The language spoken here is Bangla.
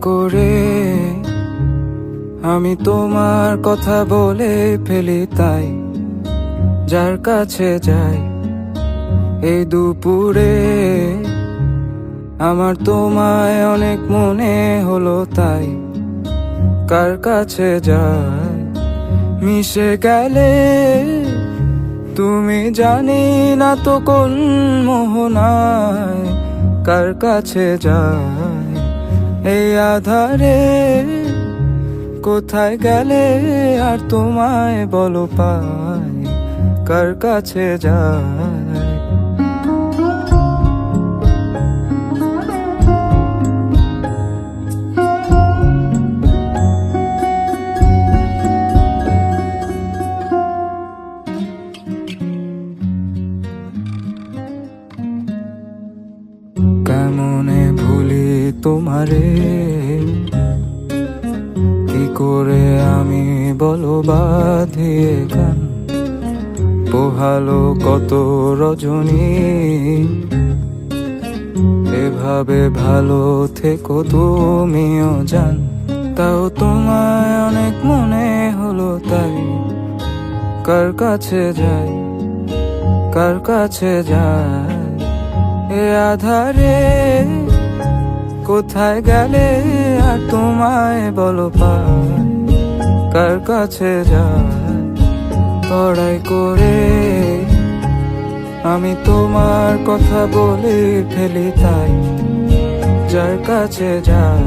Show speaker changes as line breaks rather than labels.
করে আমি তোমার কথা বলে ফেলি, তাই যার কাছে যাই এই দুপুরে আমার তোমায় অনেক মনে হলো, তাই কার কাছে যাই মিশে গেলে তুমি জানি না তো কোন মোহনায় কার কাছে যাই এই আধারে কোথায় গেলে আর তোমায় বলো পাই কার কাছে যাই। কেমনে ভুলি তোমারে, কি করে আমি বলো বাঁধিয়ে গান পোহালো কত রজনী, এভাবে ভালো থেকো তুমিও জান, তাও তোমায় অনেক মনে হলো, তাই কার কাছে যাই কার কাছে যাই এ আধারে কোথায় গেলে আর তোমায় বলো পাই কার কাছে যাই। পড়াই করে আমি তোমার কথা বলে ফেলি, তাই যার কাছে যাই